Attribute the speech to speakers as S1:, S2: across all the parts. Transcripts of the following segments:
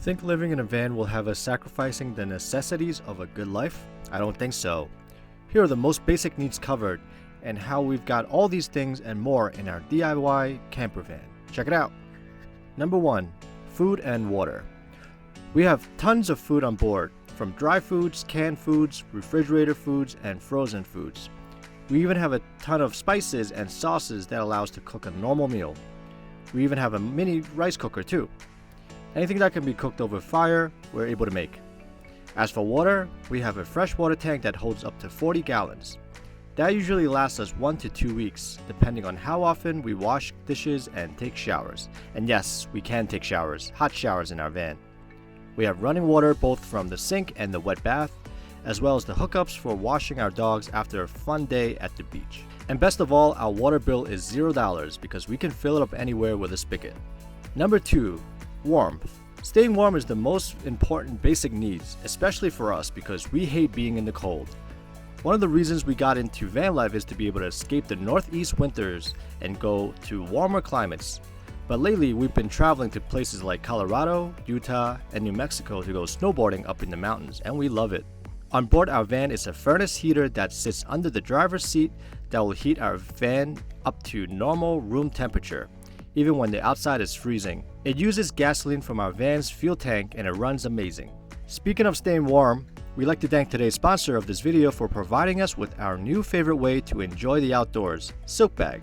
S1: Think living in a van will have us sacrificing the necessities of a good life? I don't think so. Here are the most basic needs covered and how we've got all these things and more in our DIY camper van. Check it out. Number 1. Food and water. We have tons of food on board, from dry foods, canned foods, refrigerator foods, and frozen foods. We even have a ton of spices and sauces that allow us to cook a normal meal. We even have a mini rice cooker too. Anything that can be cooked over fire, we're able to make. As for water, we have a freshwater tank that holds up to 40 gallons. That usually lasts us 1 to 2 weeks, depending on how often we wash dishes and take showers. And yes, we can take showers, hot showers in our van. We have running water both from the sink and the wet bath, as well as the hookups for washing our dogs after a fun day at the beach. And best of all, our water bill is $0 because we can fill it up anywhere with a spigot. Number 2. Warmth. Staying warm is the most important basic needs, especially for us because we hate being in the cold. One of the reasons we got into van life is to be able to escape the northeast winters and go to warmer climates. But lately we've been traveling to places like Colorado, Utah, and New Mexico to go snowboarding up in the mountains, and we love it. On board our van is a furnace heater that sits under the driver's seat that will heat our van up to normal room temperature, even when the outside is freezing. It uses gasoline from our van's fuel tank and it runs amazing. Speaking of staying warm, we'd like to thank today's sponsor of this video for providing us with our new favorite way to enjoy the outdoors, Silk Bag.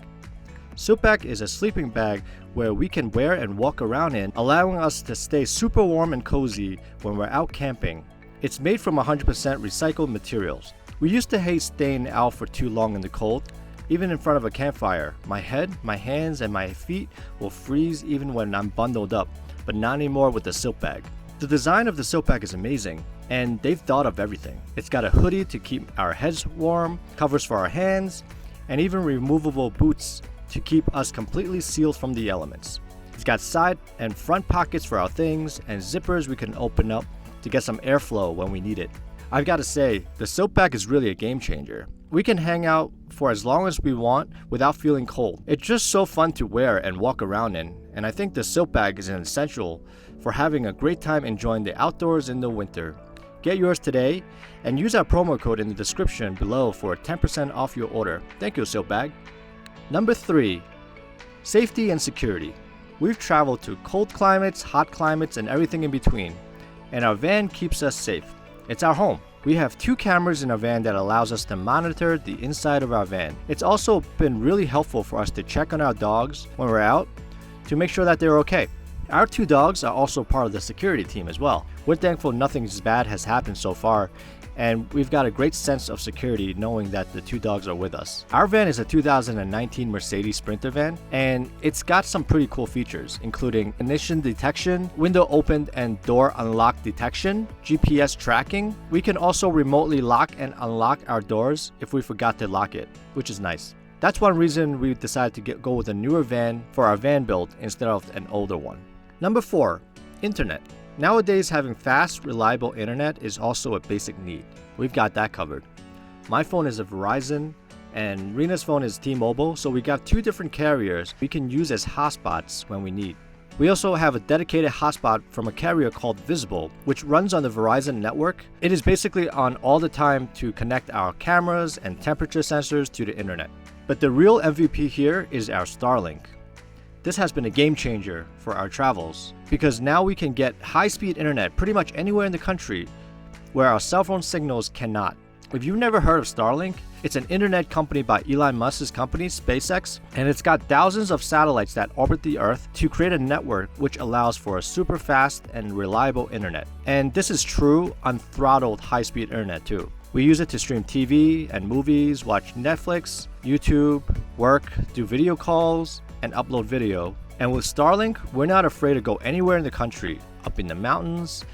S1: Silk Bag is a sleeping bag where we can wear and walk around in, allowing us to stay super warm and cozy when we're out camping. It's made from 100% recycled materials. We used to hate staying out for too long in the cold. Even in front of a campfire, my head, my hands, and my feet will freeze even when I'm bundled up, but not anymore with the Silk Bag. The design of the Silk Bag is amazing, and they've thought of everything. It's got a hoodie to keep our heads warm, covers for our hands, and even removable boots to keep us completely sealed from the elements. It's got side and front pockets for our things, and zippers we can open up to get some airflow when we need it. I've got to say, the Silk Bag is really a game changer. We can hang out for as long as we want without feeling cold. It's just so fun to wear and walk around in, and I think the Silk Bag is an essential for having a great time enjoying the outdoors in the winter. Get yours today and use our promo code in the description below for 10% off your order. Thank you, Silk Bag. Number 3. Safety and security. We've traveled to cold climates, hot climates, and everything in between, and our van keeps us safe. It's our home. We have 2 cameras in our van that allows us to monitor the inside of our van. It's also been really helpful for us to check on our dogs when we're out to make sure that they're okay. Our 2 dogs are also part of the security team as well. We're thankful nothing bad has happened so far, and we've got a great sense of security knowing that the 2 dogs are with us. Our van is a 2019 Mercedes Sprinter van, and it's got some pretty cool features, including ignition detection, window open and door unlock detection, GPS tracking. We can also remotely lock and unlock our doors if we forgot to lock it, which is nice. That's one reason we decided to go with a newer van for our van build instead of an older one. Number 4. Internet. Nowadays, having fast, reliable internet is also a basic need. We've got that covered. My phone is a Verizon, and Rena's phone is T-Mobile, so we got 2 different carriers we can use as hotspots when we need. We also have a dedicated hotspot from a carrier called Visible, which runs on the Verizon network. It is basically on all the time to connect our cameras and temperature sensors to the internet. But the real MVP here is our Starlink. This has been a game changer for our travels because now we can get high-speed internet pretty much anywhere in the country where our cell phone signals cannot. If you've never heard of Starlink, it's an internet company by Elon Musk's company, SpaceX, and it's got thousands of satellites that orbit the Earth to create a network which allows for a super fast and reliable internet. And this is true unthrottled high-speed internet too. We use it to stream TV and movies, watch Netflix, YouTube, work, do video calls, and upload video. And with Starlink, we're not afraid to go anywhere in the country, up in the mountains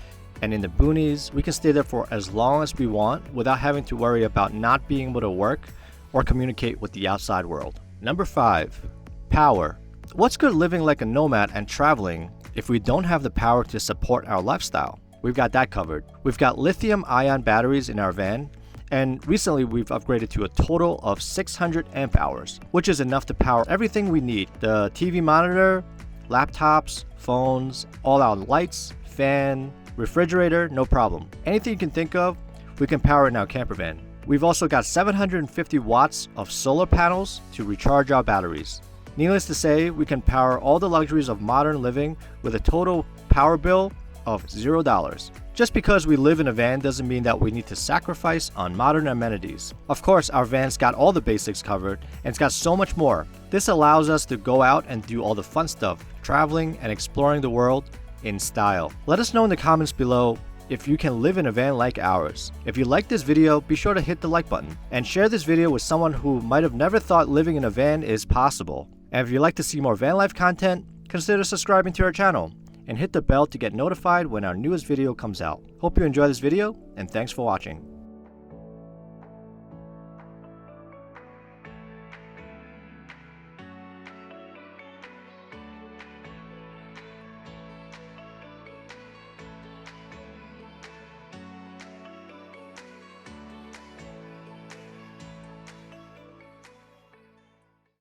S1: and in the boonies. We can stay there for as long as we want without having to worry about not being able to work or communicate with the outside world. Number 5. Power. What's good living like a nomad and traveling if we don't have the power to support our lifestyle? We've got that covered. We've got lithium-ion batteries in our van, and recently we've upgraded to a total of 600 amp hours, which is enough to power everything we need. The TV monitor, laptops, phones, all our lights, fan, refrigerator, no problem. Anything you can think of, we can power in our camper van. We've also got 750 watts of solar panels to recharge our batteries. Needless to say, we can power all the luxuries of modern living with a total power bill of $0. Just because we live in a van doesn't mean that we need to sacrifice on modern amenities. Of course, our van's got all the basics covered, and it's got so much more. This allows us to go out and do all the fun stuff, traveling and exploring the world in style. Let us know in the comments below if you can live in a van like ours. If you like this video, be sure to hit the like button and share this video with someone who might have never thought living in a van is possible. And if you'd like to see more van life content, consider subscribing to our channel and hit the bell to get notified when our newest video comes out. Hope you enjoy this video, and thanks for watching.